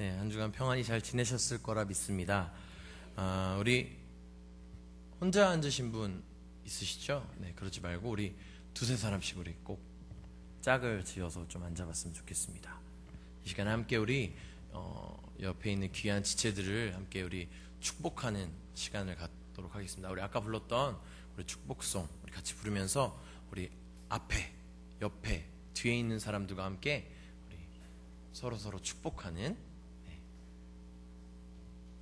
네, 한 주간 평안히 잘 지내셨을 거라 믿습니다. 우리 혼자 앉으신 분 있으시죠? 네, 그러지 말고 우리 두세 사람씩 우리 꼭 짝을 지어서 좀 앉아봤으면 좋겠습니다. 이 시간에 함께 우리 옆에 있는 귀한 지체들을 함께 우리 축복하는 시간을 갖도록 하겠습니다. 우리 아까 불렀던 우리 축복송 우리 같이 부르면서 우리 앞에, 옆에, 뒤에 있는 사람들과 함께 우리 서로 축복하는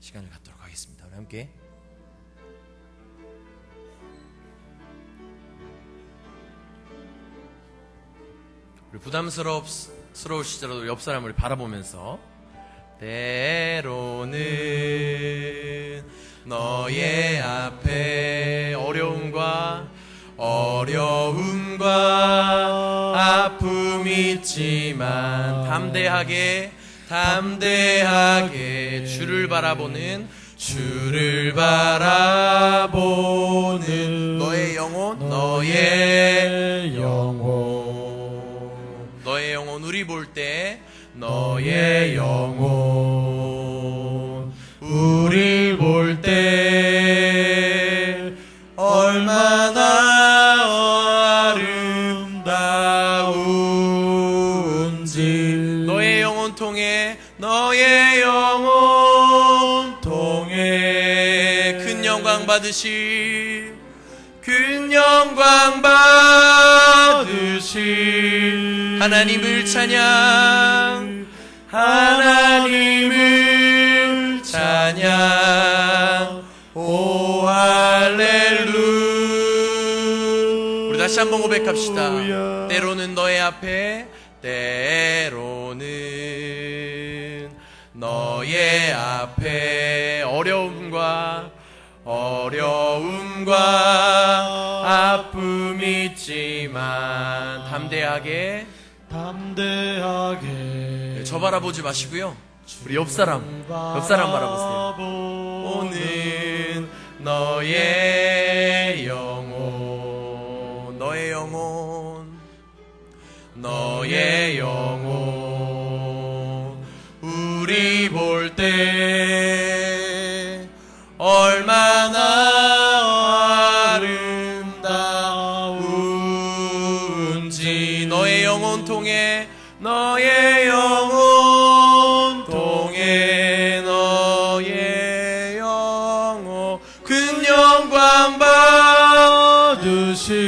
시간을 갖도록 하겠습니다. 우리 함께 우리 부담스러우시더라도 옆 사람을 바라보면서 때로는 너의 앞에 어려움과 아픔이 있지만 담대하게 주를 바라보는 너의 영혼 우리 볼 때 너의 영혼 우리 볼 때 얼마나 아름다운지 너의 영혼 통해 큰 영광 받으실 하나님을 찬양 오 할렐루야. 우리 다시 한번 고백합시다. 때로는 너의 앞에 어려움과 아픔이 있지만 담대하게 저 바라보지 마시고요. 우리 옆 사람 바라보세요. 오는 너의 영혼 우리 볼 때 얼마나 아름다운지 너의 영혼 통해 큰 영광 받으실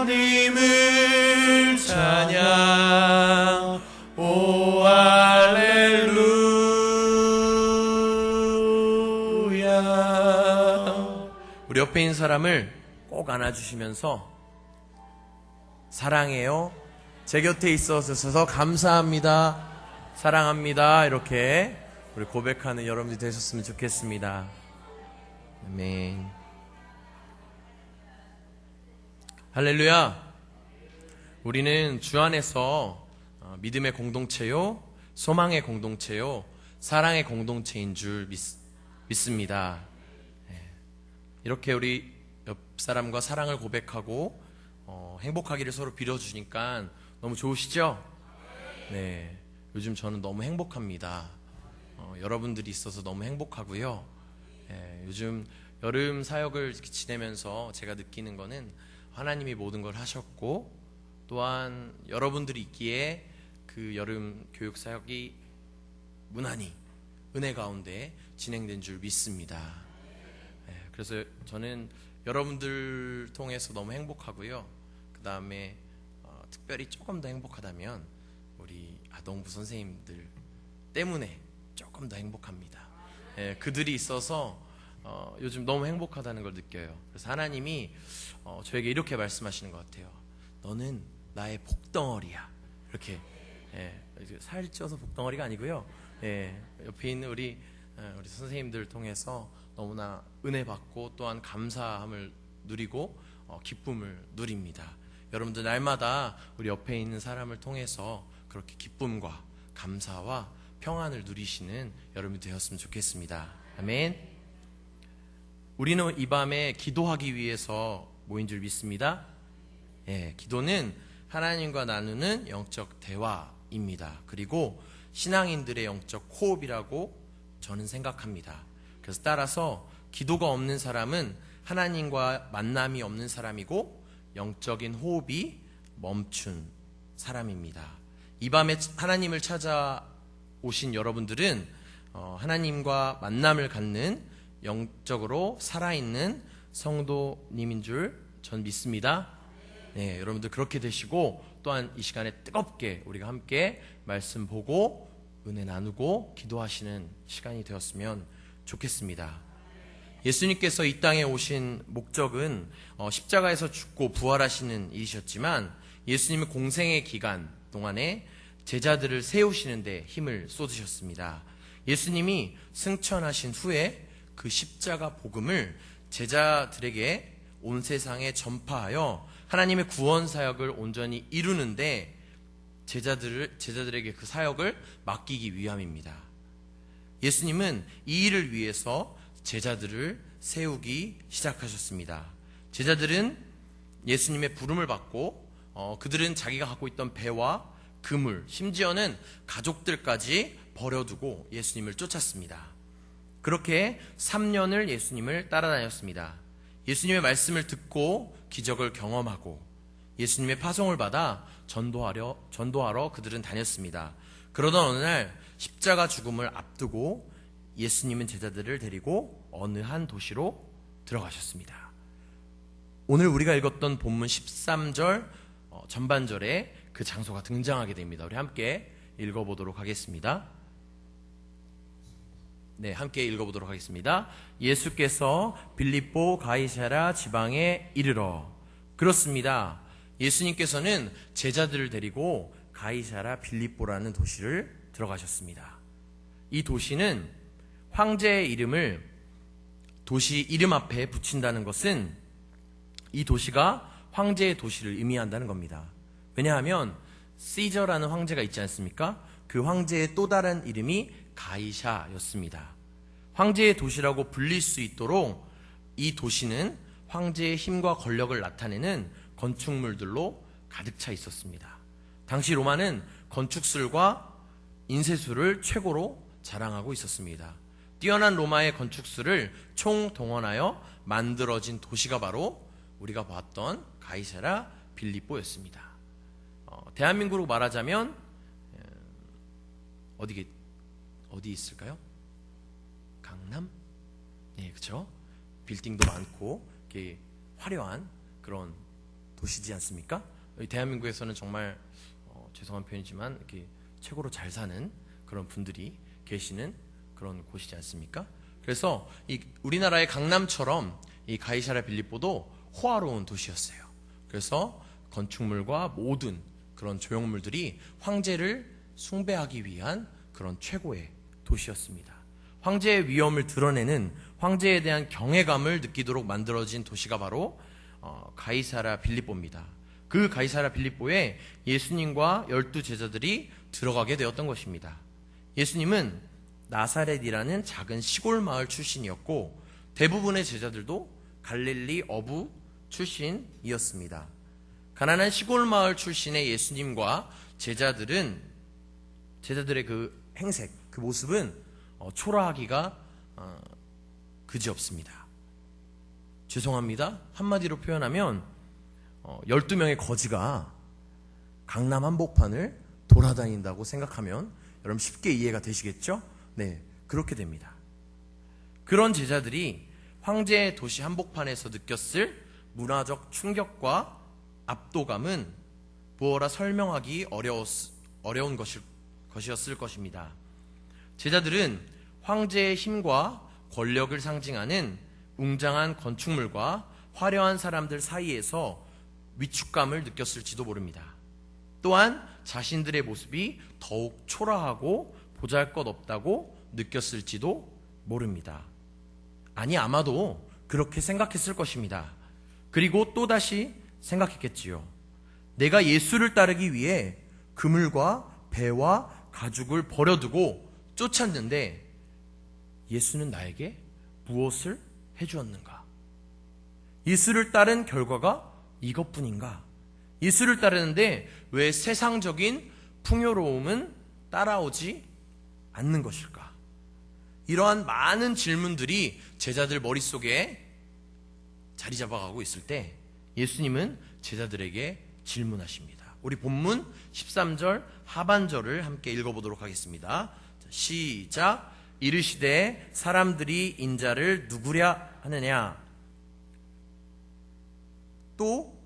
하나님을 찬양 오 할렐루야. 우리 옆에 있는 사람을 꼭 안아주시면서 사랑해요, 제 곁에 있어서 감사합니다, 사랑합니다, 이렇게 우리 고백하는 여러분들이 되셨으면 좋겠습니다. 아멘. 할렐루야. 우리는 주 안에서 믿음의 공동체요, 소망의 공동체요, 사랑의 공동체인 줄 믿습니다. 이렇게 우리 옆 사람과 사랑을 고백하고 행복하기를 서로 빌어주니까 너무 좋으시죠? 네, 요즘 저는 너무 행복합니다. 여러분들이 있어서 너무 행복하고요. 요즘 여름 사역을 지내면서 제가 느끼는 거는 하나님이 모든 걸 하셨고, 또한 여러분들이 있기에 그 여름 교육 사역이 무난히 은혜 가운데 진행된 줄 믿습니다. 그래서 저는 여러분들 통해서 너무 행복하고요. 그 다음에 특별히 조금 더 행복하다면 우리 아동부 선생님들 때문에 조금 더 행복합니다. 그들이 있어서 요즘 너무 행복하다는 걸 느껴요. 그래서 하나님이 저에게 이렇게 말씀하시는 것 같아요. 너는 나의 복덩어리야. 이렇게 살쪄서 복덩어리가 아니고요. 옆에 있는 우리 선생님들 통해서 너무나 은혜 받고 또한 감사함을 누리고 기쁨을 누립니다. 여러분들 날마다 우리 옆에 있는 사람을 통해서 그렇게 기쁨과 감사와 평안을 누리시는 여러분이 되었으면 좋겠습니다. 아멘. 우리는 이 밤에 기도하기 위해서 모인 줄 믿습니다. 기도는 하나님과 나누는 영적 대화입니다. 그리고 신앙인들의 영적 호흡이라고 저는 생각합니다. 그래서 따라서 기도가 없는 사람은 하나님과 만남이 없는 사람이고 영적인 호흡이 멈춘 사람입니다. 이 밤에 하나님을 찾아오신 여러분들은 하나님과 만남을 갖는 영적으로 살아있는 성도님인 줄 전 믿습니다. 네, 여러분들 그렇게 되시고 또한 이 시간에 뜨겁게 우리가 함께 말씀 보고 은혜 나누고 기도하시는 시간이 되었으면 좋겠습니다. 예수님께서 이 땅에 오신 목적은 십자가에서 죽고 부활하시는 일이셨지만 예수님은 공생의 기간 동안에 제자들을 세우시는 데 힘을 쏟으셨습니다. 예수님이 승천하신 후에 그 십자가 복음을 제자들에게 온 세상에 전파하여 하나님의 구원 사역을 온전히 이루는데 제자들에게 그 사역을 맡기기 위함입니다. 예수님은 이 일을 위해서 제자들을 세우기 시작하셨습니다. 제자들은 예수님의 부름을 받고 그들은 자기가 갖고 있던 배와 그물, 심지어는 가족들까지 버려두고 예수님을 쫓았습니다. 그렇게 3년을 예수님을 따라다녔습니다. 예수님의 말씀을 듣고 기적을 경험하고 예수님의 파송을 받아 전도하러 그들은 다녔습니다. 그러던 어느 날 십자가 죽음을 앞두고 예수님은 제자들을 데리고 어느 한 도시로 들어가셨습니다. 오늘 우리가 읽었던 본문 13절 전반절에 그 장소가 등장하게 됩니다. 우리 함께 읽어보도록 하겠습니다. 네, 함께 읽어보도록 하겠습니다. 예수께서 빌립보 가이사랴 지방에 이르러. 그렇습니다. 예수님께서는 제자들을 데리고 가이사랴 빌립보라는 도시를 들어가셨습니다. 이 도시는 황제의 이름을 도시 이름 앞에 붙인다는 것은 이 도시가 황제의 도시를 의미한다는 겁니다. 왜냐하면 시저라는 황제가 있지 않습니까? 그 황제의 또 다른 이름이 가이샤였습니다. 황제의 도시라고 불릴 수 있도록 이 도시는 황제의 힘과 권력을 나타내는 건축물들로 가득 차 있었습니다. 당시 로마는 건축술과 인쇄술을 최고로 자랑하고 있었습니다. 뛰어난 로마의 건축술을 총동원하여 만들어진 도시가 바로 우리가 봤던 가이사랴 빌립보였습니다. 대한민국으로 말하자면 어디 있을까요? 강남? 네, 그렇죠. 빌딩도 많고 이렇게 화려한 그런 도시지 않습니까? 대한민국에서는 정말 죄송한 표현이지만 이렇게 최고로 잘 사는 그런 분들이 계시는 그런 곳이지 않습니까? 그래서 우리나라의 강남처럼 이 가이사랴 빌립보도 호화로운 도시였어요. 그래서 건축물과 모든 그런 조형물들이 황제를 숭배하기 위한 그런 최고의 도시였습니다. 황제의 위엄을 드러내는 황제에 대한 경외감을 느끼도록 만들어진 도시가 바로 가이사랴 빌립보입니다. 그 가이사랴 빌립보에 예수님과 12제자들이 들어가게 되었던 것입니다. 예수님은 나사렛이라는 작은 시골 마을 출신이었고 대부분의 제자들도 갈릴리 어부 출신이었습니다. 가난한 시골 마을 출신의 예수님과 제자들의 그 행색, 그 모습은 초라하기가 그지없습니다. 죄송합니다. 한마디로 표현하면 12명의 거지가 강남 한복판을 돌아다닌다고 생각하면 여러분 쉽게 이해가 되시겠죠? 네, 그렇게 됩니다. 그런 제자들이 황제의 도시 한복판에서 느꼈을 문화적 충격과 압도감은 무어라 설명하기 어려운 것이었을 것입니다. 제자들은 황제의 힘과 권력을 상징하는 웅장한 건축물과 화려한 사람들 사이에서 위축감을 느꼈을지도 모릅니다. 또한 자신들의 모습이 더욱 초라하고 보잘것없다고 느꼈을지도 모릅니다. 아니, 아마도 그렇게 생각했을 것입니다. 그리고 또다시 생각했겠지요. 내가 예수를 따르기 위해 그물과 배와 가죽을 버려두고 쫓았는데 예수는 나에게 무엇을 해주었는가? 예수를 따른 결과가 이것뿐인가? 예수를 따르는데 왜 세상적인 풍요로움은 따라오지 않는 것일까? 이러한 많은 질문들이 제자들 머릿속에 자리 잡아가고 있을 때 예수님은 제자들에게 질문하십니다. 우리 본문 13절 하반절을 함께 읽어보도록 하겠습니다. 시작. 이르시되 사람들이 인자를 누구랴 하느냐? 또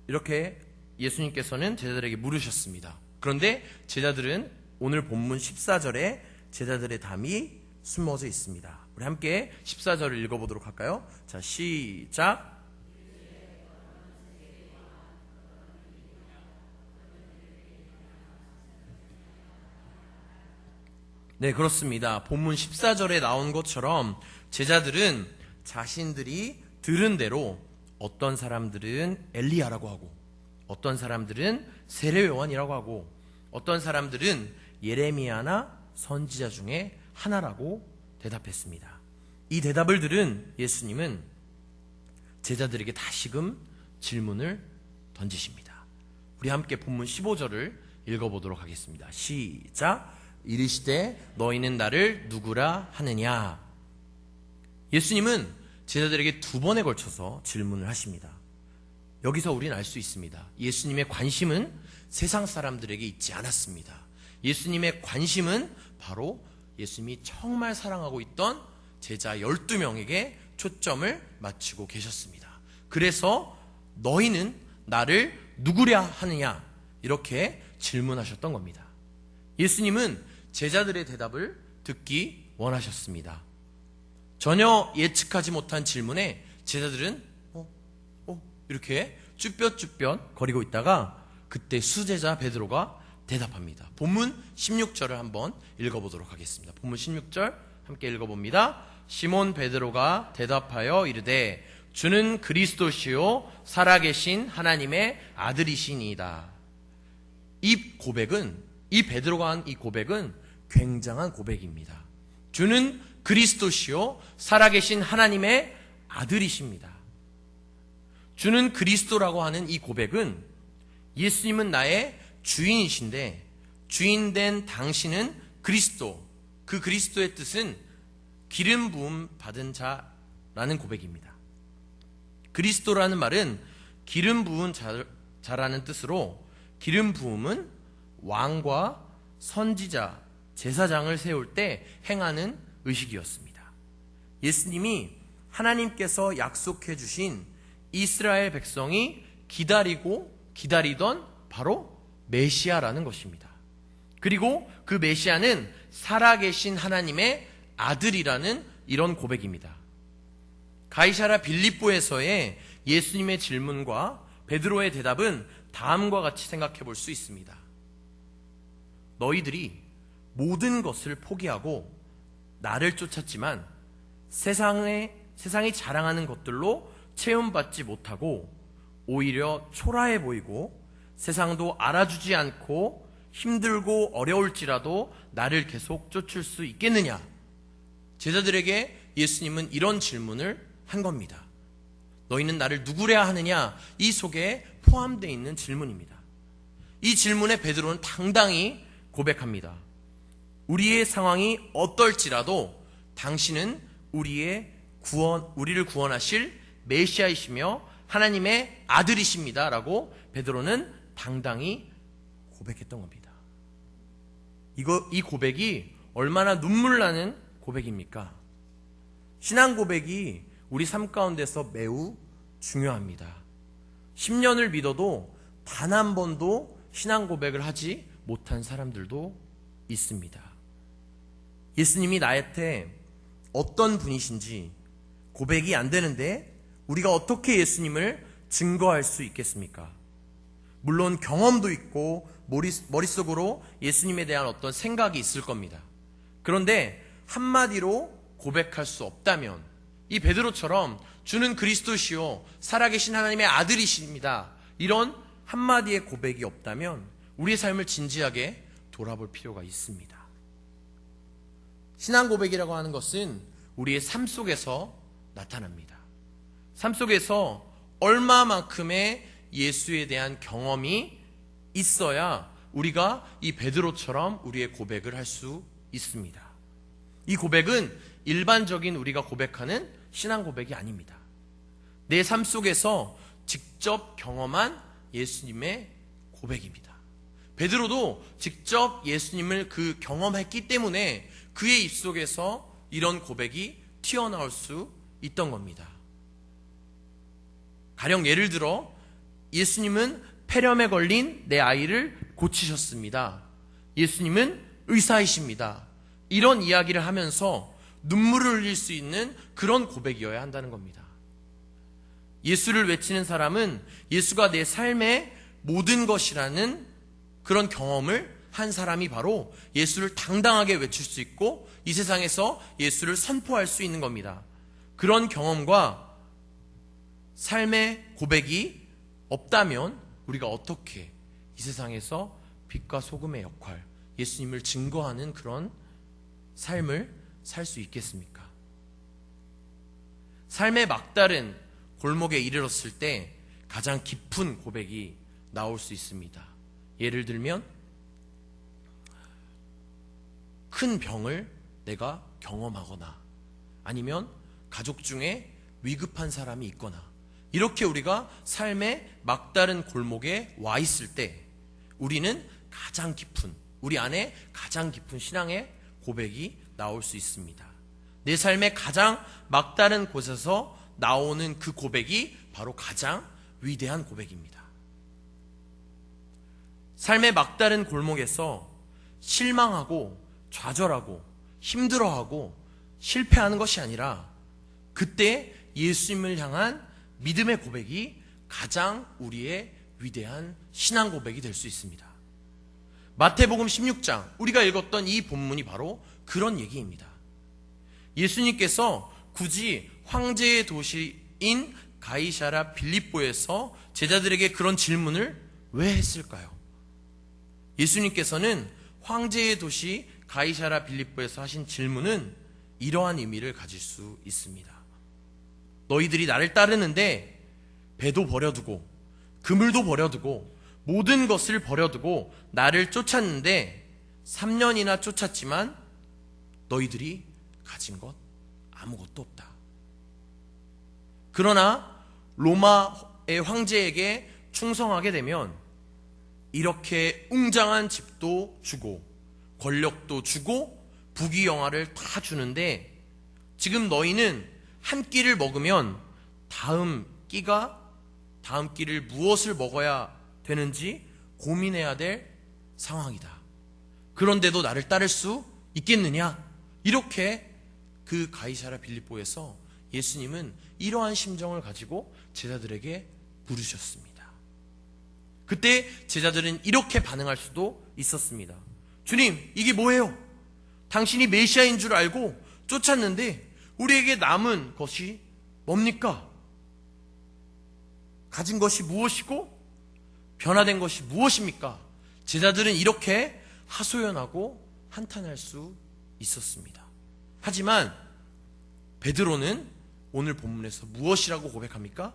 이렇게 예수님께서는 제자들에게 물으셨습니다. 그런데 제자들은 오늘 본문 14절에 제자들의 답이 숨어져 있습니다. 우리 함께 14절을 읽어보도록 할까요? 자, 시작. 네, 그렇습니다. 본문 14절에 나온 것처럼 제자들은 자신들이 들은 대로 어떤 사람들은 엘리야라고 하고, 어떤 사람들은 세례 요한이라고 하고, 어떤 사람들은 예레미야나 선지자 중에 하나라고 대답했습니다. 이 대답을 들은 예수님은 제자들에게 다시금 질문을 던지십니다. 우리 함께 본문 15절을 읽어보도록 하겠습니다. 시작. 이르시되 너희는 나를 누구라 하느냐? 예수님은 제자들에게 두 번에 걸쳐서 질문을 하십니다. 여기서 우리는 알 수 있습니다. 예수님의 관심은 세상 사람들에게 있지 않았습니다. 예수님의 관심은 바로 예수님이 정말 사랑하고 있던 제자 12명에게 초점을 맞추고 계셨습니다. 그래서 너희는 나를 누구랴 하느냐? 이렇게 질문하셨던 겁니다. 예수님은 제자들의 대답을 듣기 원하셨습니다. 전혀 예측하지 못한 질문에 제자들은 이렇게 쭈뼛쭈뼛 거리고 있다가 그때 수제자 베드로가 대답합니다. 본문 16절을 한번 읽어보도록 하겠습니다. 본문 16절 함께 읽어봅니다. 시몬 베드로가 대답하여 이르되 주는 그리스도시요 살아계신 하나님의 아들이시니이다. 이 베드로가 한 이 고백은 굉장한 고백입니다. 주는 그리스도시요 살아계신 하나님의 아들이십니다. 주는 그리스도라고 하는 이 고백은 예수님은 나의 주인이신데 주인된 당신은 그리스도, 그 그리스도의 뜻은 기름 부음 받은 자라는 고백입니다. 그리스도라는 말은 기름 부은 자라는 뜻으로 기름 부음은 왕과 선지자, 제사장을 세울 때 행하는 의식이었습니다. 예수님이 하나님께서 약속해 주신 이스라엘 백성이 기다리고 기다리던 바로 메시아라는 것입니다. 그리고 그 메시아는 살아계신 하나님의 아들이라는 이런 고백입니다. 가이사랴 빌립보에서의 예수님의 질문과 베드로의 대답은 다음과 같이 생각해 볼 수 있습니다. 너희들이 모든 것을 포기하고 나를 쫓았지만 세상이 자랑하는 것들로 체험받지 못하고 오히려 초라해 보이고 세상도 알아주지 않고 힘들고 어려울지라도 나를 계속 쫓을 수 있겠느냐? 제자들에게 예수님은 이런 질문을 한 겁니다. 너희는 나를 누구랴 하느냐? 이 속에 포함되어 있는 질문입니다. 이 질문에 베드로는 당당히 고백합니다. 우리의 상황이 어떨지라도 당신은 우리를 구원하실 메시아이시며 하나님의 아들이십니다. 라고 베드로는 당당히 고백했던 겁니다. 이 고백이 얼마나 눈물 나는 고백입니까? 신앙 고백이 우리 삶 가운데서 매우 중요합니다. 10년을 믿어도 단 한 번도 신앙 고백을 하지 못한 사람들도 있습니다. 예수님이 나한테 어떤 분이신지 고백이 안 되는데 우리가 어떻게 예수님을 증거할 수 있겠습니까? 물론 경험도 있고 머릿속으로 예수님에 대한 어떤 생각이 있을 겁니다. 그런데 한마디로 고백할 수 없다면 이 베드로처럼 주는 그리스도시요 살아계신 하나님의 아들이십니다. 이런 한마디의 고백이 없다면 우리의 삶을 진지하게 돌아볼 필요가 있습니다. 신앙 고백이라고 하는 것은 우리의 삶 속에서 나타납니다. 삶 속에서 얼마만큼의 예수에 대한 경험이 있어야 우리가 이 베드로처럼 우리의 고백을 할 수 있습니다. 이 고백은 일반적인 우리가 고백하는 신앙 고백이 아닙니다. 내 삶 속에서 직접 경험한 예수님의 고백입니다. 베드로도 직접 예수님을 경험했기 때문에 그의 입속에서 이런 고백이 튀어나올 수 있던 겁니다. 가령 예를 들어 예수님은 폐렴에 걸린 내 아이를 고치셨습니다. 예수님은 의사이십니다. 이런 이야기를 하면서 눈물을 흘릴 수 있는 그런 고백이어야 한다는 겁니다. 예수를 외치는 사람은 예수가 내 삶의 모든 것이라는 그런 경험을 한 사람이 바로 예수를 당당하게 외칠 수 있고 이 세상에서 예수를 선포할 수 있는 겁니다. 그런 경험과 삶의 고백이 없다면 우리가 어떻게 이 세상에서 빛과 소금의 역할, 예수님을 증거하는 그런 삶을 살 수 있겠습니까? 삶의 막다른 골목에 이르렀을 때 가장 깊은 고백이 나올 수 있습니다. 예를 들면 큰 병을 내가 경험하거나 아니면 가족 중에 위급한 사람이 있거나 이렇게 우리가 삶의 막다른 골목에 와 있을 때 우리는 가장 깊은, 우리 안에 가장 깊은 신앙의 고백이 나올 수 있습니다. 내 삶의 가장 막다른 곳에서 나오는 그 고백이 바로 가장 위대한 고백입니다. 삶의 막다른 골목에서 실망하고 좌절하고 힘들어하고 실패하는 것이 아니라 그때 예수님을 향한 믿음의 고백이 가장 우리의 위대한 신앙 고백이 될 수 있습니다. 마태복음 16장 우리가 읽었던 이 본문이 바로 그런 얘기입니다. 예수님께서 굳이 황제의 도시인 가이사랴 빌립보에서 제자들에게 그런 질문을 왜 했을까요? 예수님께서는 황제의 도시 가이사랴 빌립보에서 하신 질문은 이러한 의미를 가질 수 있습니다. 너희들이 나를 따르는데 배도 버려두고 그물도 버려두고 모든 것을 버려두고 나를 쫓았는데 3년이나 쫓았지만 너희들이 가진 것 아무것도 없다. 그러나 로마의 황제에게 충성하게 되면 이렇게 웅장한 집도 주고 권력도 주고 부귀영화를 다 주는데 지금 너희는 한 끼를 먹으면 다음 끼를 무엇을 먹어야 되는지 고민해야 될 상황이다. 그런데도 나를 따를 수 있겠느냐? 이렇게 그 가이사랴 빌립보에서 예수님은 이러한 심정을 가지고 제자들에게 물으셨습니다. 그때 제자들은 이렇게 반응할 수도 있었습니다. 주님, 이게 뭐예요? 당신이 메시아인 줄 알고 쫓았는데 우리에게 남은 것이 뭡니까? 가진 것이 무엇이고 변화된 것이 무엇입니까? 제자들은 이렇게 하소연하고 한탄할 수 있었습니다. 하지만 베드로는 오늘 본문에서 무엇이라고 고백합니까?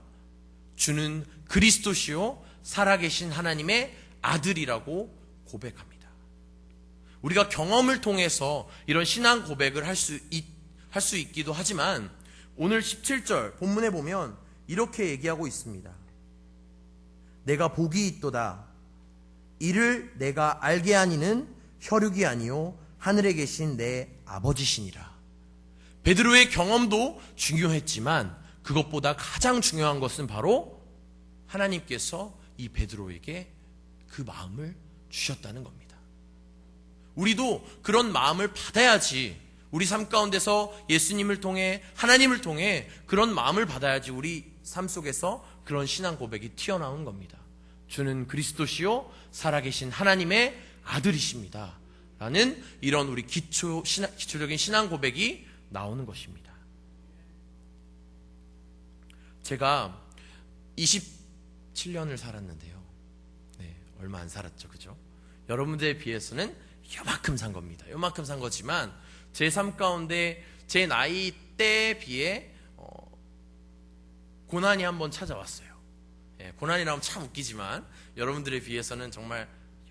주는 그리스도시요 살아계신 하나님의 아들이라고 고백합니다. 우리가 경험을 통해서 이런 신앙 고백을 할 수 있기도 하지만 오늘 17절 본문에 보면 이렇게 얘기하고 있습니다. 내가 복이 있도다. 이를 내가 알게 하니는 혈육이 아니요 하늘에 계신 내 아버지시니라. 베드로의 경험도 중요했지만 그것보다 가장 중요한 것은 바로 하나님께서 이 베드로에게 그 마음을 주셨다는 겁니다. 우리도 그런 마음을 받아야지 우리 삶 가운데서 예수님을 통해 하나님을 통해 그런 마음을 받아야지 우리 삶 속에서 그런 신앙 고백이 튀어나오는 겁니다. 주는 그리스도시요 살아계신 하나님의 아들이십니다. 라는 이런 우리 기초적인 신앙 고백이 나오는 것입니다. 제가 27년을 살았는데요. 네, 얼마 안 살았죠, 그죠? 여러분들에 비해서는 요만큼 산 겁니다. 요만큼 산 거지만 제 삶 가운데 제 나이 때에 비해 고난이 한번 찾아왔어요. 고난이라면 참 웃기지만 여러분들에 비해서는 정말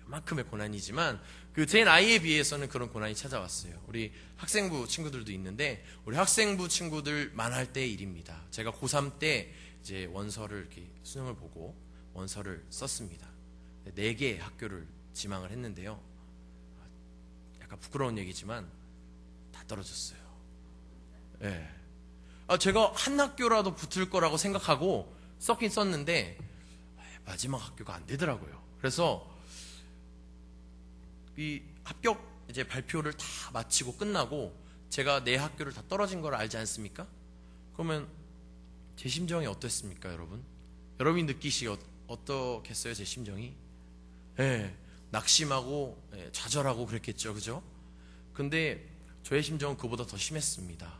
이만큼의 고난이지만 그 제 나이에 비해서는 그런 고난이 찾아왔어요. 우리 학생부 친구들도 있는데 우리 학생부 친구들만 할 때의 일입니다. 제가 고3 때 이제 원서를 이렇게 수능을 보고 원서를 썼습니다. 4개의 학교를 지망을 했는데요. 약간 부끄러운 얘기지만 다 떨어졌어요. 예. 제가 한 학교라도 붙을 거라고 생각하고 썼긴 썼는데 마지막 학교가 안 되더라고요. 그래서 이 합격 이제 발표를 다 마치고 끝나고 제가 내 학교를 다 떨어진 걸 알지 않습니까? 그러면 제 심정이 어땠습니까, 여러분? 여러분이 느끼시기 어떻겠어요, 제 심정이? 낙심하고 좌절하고 그랬겠죠, 그죠? 근데 저의 심정은 그보다 더 심했습니다.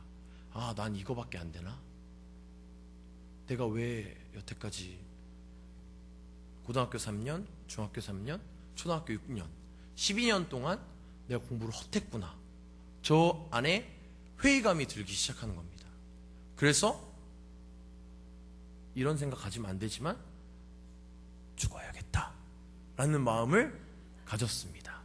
난 이거밖에 안 되나? 내가 왜 여태까지 고등학교 3년, 중학교 3년, 초등학교 6년 12년 동안 내가 공부를 헛했구나. 저 안에 회의감이 들기 시작하는 겁니다. 그래서 이런 생각 가지면 안 되지만 죽어야겠다 라는 마음을 가졌습니다.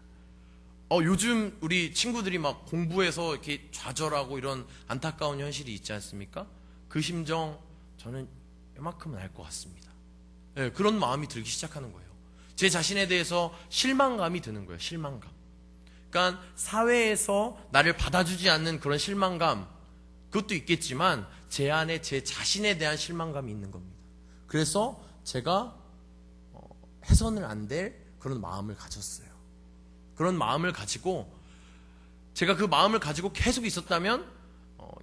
요즘 우리 친구들이 막 공부해서 이렇게 좌절하고 이런 안타까운 현실이 있지 않습니까? 그 심정 저는 이만큼은 알 것 같습니다. 그런 마음이 들기 시작하는 거예요. 제 자신에 대해서 실망감이 드는 거예요. 실망감. 그러니까 사회에서 나를 받아주지 않는 그런 실망감, 그것도 있겠지만 제 안에 제 자신에 대한 실망감이 있는 겁니다. 그래서 제가 해서는 안 될 그런 마음을 가졌어요. 그런 마음을 가지고 제가 그 마음을 가지고 계속 있었다면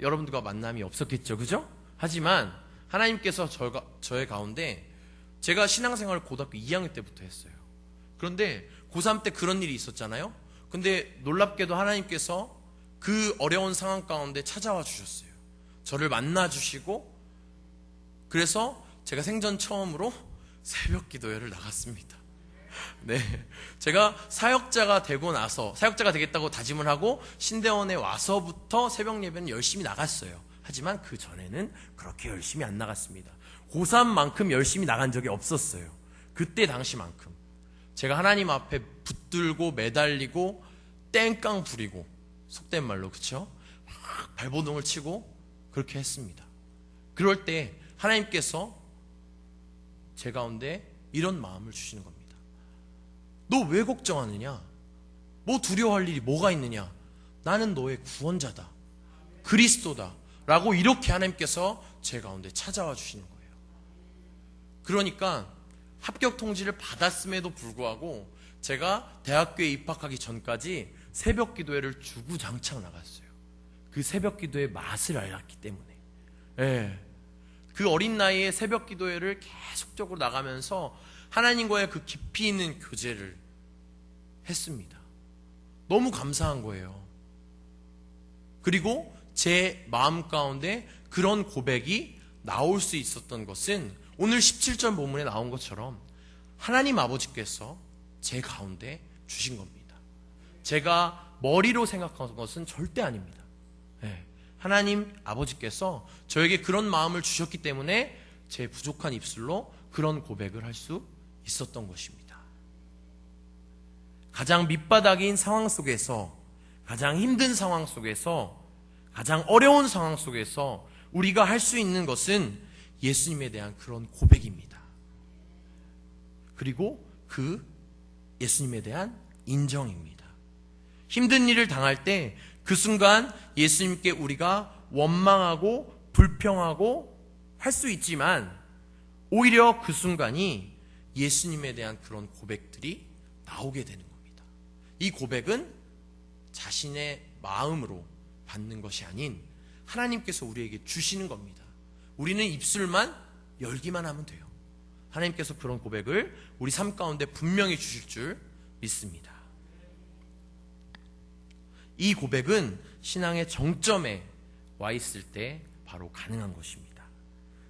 여러분들과 만남이 없었겠죠, 그죠? 하지만 하나님께서 저의 가운데 제가 신앙생활을 고등학교 2학년 때부터 했어요. 그런데 고3 때 그런 일이 있었잖아요. 근데 놀랍게도 하나님께서 그 어려운 상황 가운데 찾아와 주셨어요. 저를 만나 주시고 그래서 제가 생전 처음으로 새벽 기도회를 나갔습니다. 네, 제가 사역자가 되겠다고 다짐을 하고 신대원에 와서부터 새벽 예배는 열심히 나갔어요. 하지만 그 전에는 그렇게 열심히 안 나갔습니다. 고3만큼 열심히 나간 적이 없었어요. 그때 당시만큼 제가 하나님 앞에 붙들고 매달리고 땡깡 부리고 속된 말로 그쵸? 막 발버둥을 치고 그렇게 했습니다. 그럴 때 하나님께서 제 가운데 이런 마음을 주시는 겁니다. 너 왜 걱정하느냐? 뭐 두려워할 일이 뭐가 있느냐? 나는 너의 구원자다. 그리스도다. 라고 이렇게 하나님께서 제 가운데 찾아와 주시는 거예요. 그러니까 합격 통지를 받았음에도 불구하고 제가 대학교에 입학하기 전까지 새벽 기도회를 주구장창 나갔어요. 그 새벽 기도의 맛을 알았기 때문에. 그 어린 나이에 새벽 기도회를 계속적으로 나가면서 하나님과의 그 깊이 있는 교제를 했습니다. 너무 감사한 거예요. 그리고 제 마음 가운데 그런 고백이 나올 수 있었던 것은 오늘 17절 본문에 나온 것처럼 하나님 아버지께서 제 가운데 주신 겁니다. 제가 머리로 생각한 것은 절대 아닙니다. 하나님 아버지께서 저에게 그런 마음을 주셨기 때문에 제 부족한 입술로 그런 고백을 할 수 있었던 것입니다. 가장 밑바닥인 상황 속에서, 가장 힘든 상황 속에서, 가장 어려운 상황 속에서 우리가 할 수 있는 것은 예수님에 대한 그런 고백입니다. 그리고 그 예수님에 대한 인정입니다. 힘든 일을 당할 때 그 순간 예수님께 우리가 원망하고 불평하고 할 수 있지만 오히려 그 순간이 예수님에 대한 그런 고백들이 나오게 되는 겁니다. 이 고백은 자신의 마음으로 받는 것이 아닌 하나님께서 우리에게 주시는 겁니다. 우리는 입술만 열기만 하면 돼요. 하나님께서 그런 고백을 우리 삶 가운데 분명히 주실 줄 믿습니다. 이 고백은 신앙의 정점에 와 있을 때 바로 가능한 것입니다.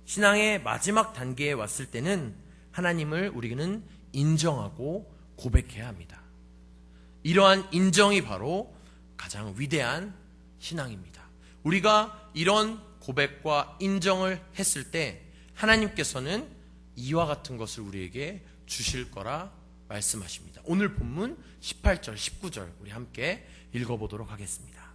신앙의 마지막 단계에 왔을 때는 하나님을 우리는 인정하고 고백해야 합니다. 이러한 인정이 바로 가장 위대한 신앙입니다. 우리가 이런 고백과 인정을 했을 때 하나님께서는 이와 같은 것을 우리에게 주실 거라 말씀하십니다. 오늘 본문 18절, 19절 우리 함께 읽어보도록 하겠습니다.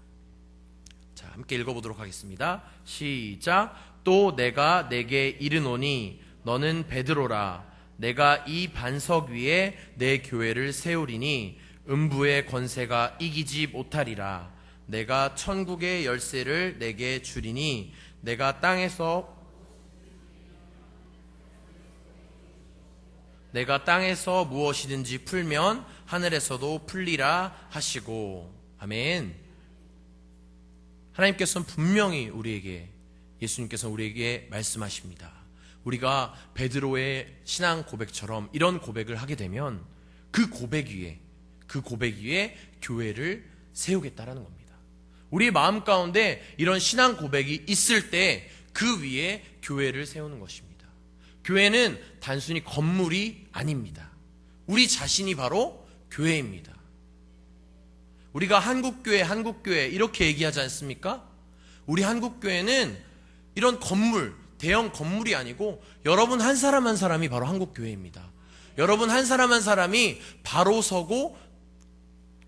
자, 함께 읽어보도록 하겠습니다. 시작. 또 내가 내게 이르노니 너는 베드로라. 내가 이 반석 위에 내 교회를 세우리니 음부의 권세가 이기지 못하리라. 내가 천국의 열쇠를 내게 주리니 내가 땅에서 무엇이든지 풀면 하늘에서도 풀리라 하시고. 아멘. 하나님께서는 분명히 예수님께서는 우리에게 말씀하십니다. 우리가 베드로의 신앙 고백처럼 이런 고백을 하게 되면 그 고백 위에 교회를 세우겠다라는 겁니다. 우리의 마음 가운데 이런 신앙 고백이 있을 때 그 위에 교회를 세우는 것입니다. 교회는 단순히 건물이 아닙니다. 우리 자신이 바로 교회입니다. 우리가 한국교회 이렇게 얘기하지 않습니까? 우리 한국교회는 이런 건물, 대형 건물이 아니고 여러분 한 사람 한 사람이 바로 한국교회입니다. 여러분 한 사람 한 사람이 바로 서고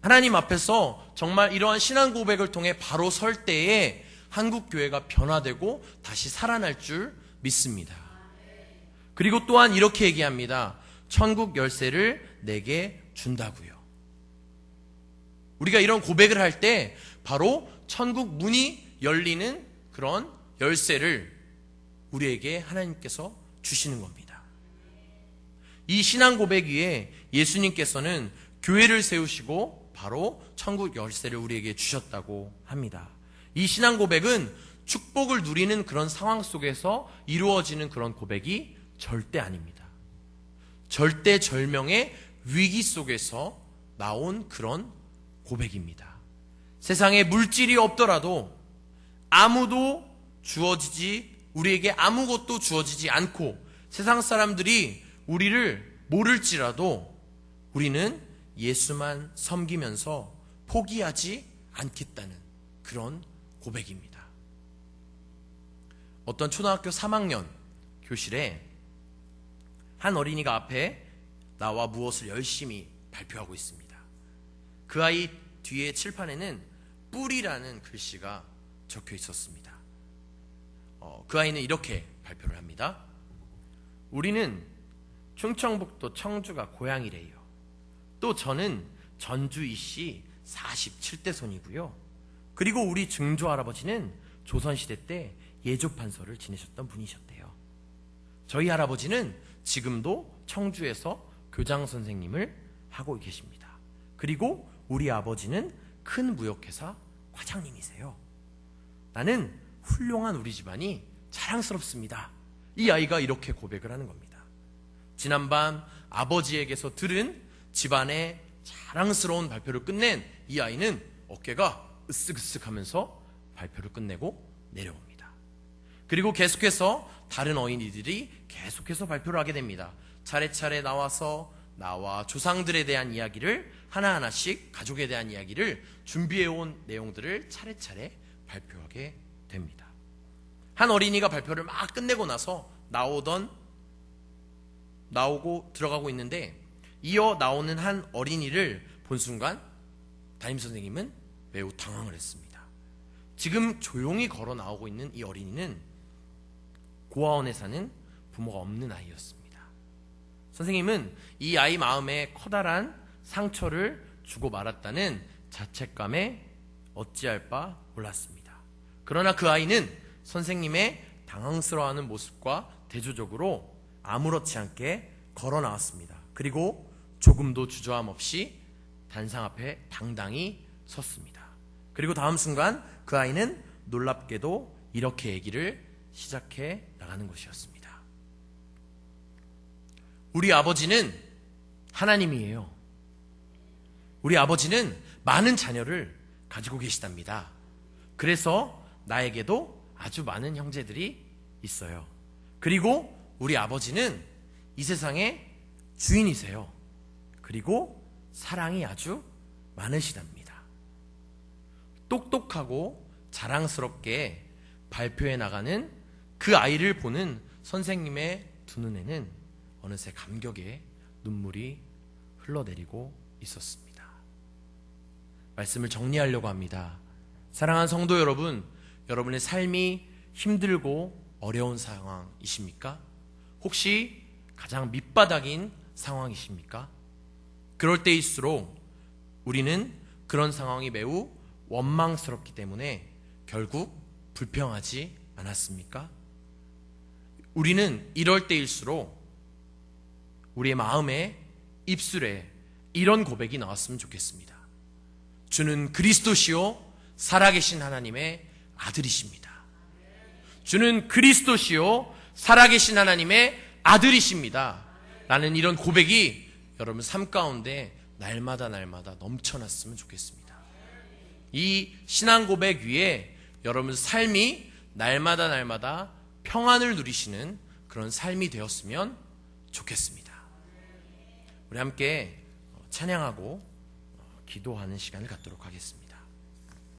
하나님 앞에서 정말 이러한 신앙 고백을 통해 바로 설 때에 한국교회가 변화되고 다시 살아날 줄 믿습니다. 그리고 또한 이렇게 얘기합니다. 천국 열쇠를 내게 준다고요. 우리가 이런 고백을 할 때 바로 천국 문이 열리는 그런 열쇠를 우리에게 하나님께서 주시는 겁니다. 이 신앙 고백 위에 예수님께서는 교회를 세우시고 바로 천국 열쇠를 우리에게 주셨다고 합니다. 이 신앙 고백은 축복을 누리는 그런 상황 속에서 이루어지는 그런 고백이 절대 아닙니다. 절대절명의 위기 속에서 나온 그런 고백입니다. 세상에 물질이 없더라도 우리에게 아무것도 주어지지 않고 세상 사람들이 우리를 모를지라도 우리는 예수만 섬기면서 포기하지 않겠다는 그런 고백입니다. 어떤 초등학교 3학년 교실에 한 어린이가 앞에 나와 무엇을 열심히 발표하고 있습니다. 그 아이 뒤에 칠판에는 뿔이라는 글씨가 적혀 있었습니다. 그 아이는 이렇게 발표를 합니다. 우리는 충청북도 청주가 고향이래요. 또 저는 전주이씨 47대 손이고요. 그리고 우리 증조 할아버지는 조선시대 때 예조판서를 지내셨던 분이셨대요. 저희 할아버지는 지금도 청주에서 교장 선생님을 하고 계십니다. 그리고 우리 아버지는 큰 무역회사 과장님이세요. 나는 훌륭한 우리 집안이 자랑스럽습니다. 이 아이가 이렇게 고백을 하는 겁니다. 지난밤 아버지에게서 들은 집안의 자랑스러운 발표를 끝낸 이 아이는 어깨가 으쓱으쓱 하면서 발표를 끝내고 내려옵니다. 그리고 계속해서 다른 어린이들이 계속해서 발표를 하게 됩니다. 차례차례 나와 조상들에 대한 이야기를 하나하나씩 가족에 대한 이야기를 준비해온 내용들을 차례차례 발표하게 됩니다. 한 어린이가 발표를 막 끝내고 나서 들어가고 있는데 이어 나오는 한 어린이를 본 순간 담임선생님은 매우 당황을 했습니다. 지금 조용히 걸어 나오고 있는 이 어린이는 고아원에 사는 부모가 없는 아이였습니다. 선생님은 이 아이 마음에 커다란 상처를 주고 말았다는 자책감에 어찌할 바 몰랐습니다. 그러나 그 아이는 선생님의 당황스러워하는 모습과 대조적으로 아무렇지 않게 걸어 나왔습니다. 그리고 조금도 주저함 없이 단상 앞에 당당히 섰습니다. 그리고 다음 순간 그 아이는 놀랍게도 이렇게 얘기를 시작해 나가는 것이었습니다. 우리 아버지는 하나님이에요. 우리 아버지는 많은 자녀를 가지고 계시답니다. 그래서 나에게도 아주 많은 형제들이 있어요. 그리고 우리 아버지는 이 세상의 주인이세요. 그리고 사랑이 아주 많으시답니다. 똑똑하고 자랑스럽게 발표해 나가는 그 아이를 보는 선생님의 두 눈에는 어느새 감격에 눈물이 흘러내리고 있었습니다. 말씀을 정리하려고 합니다. 사랑하는 성도 여러분, 여러분의 삶이 힘들고 어려운 상황이십니까? 혹시 가장 밑바닥인 상황이십니까? 그럴 때일수록 우리는 그런 상황이 매우 원망스럽기 때문에 결국 불평하지 않았습니까? 우리는 이럴 때일수록 우리의 마음에, 입술에 이런 고백이 나왔으면 좋겠습니다. 주는 그리스도시요 살아계신 하나님의 아들이십니다. 주는 그리스도시요 살아계신 하나님의 아들이십니다. 라는 이런 고백이 여러분 삶 가운데 날마다 넘쳐났으면 좋겠습니다. 이 신앙 고백 위에 여러분 삶이 날마다 평안을 누리시는 그런 삶이 되었으면 좋겠습니다. 우리 함께 찬양하고 기도하는 시간을 갖도록 하겠습니다.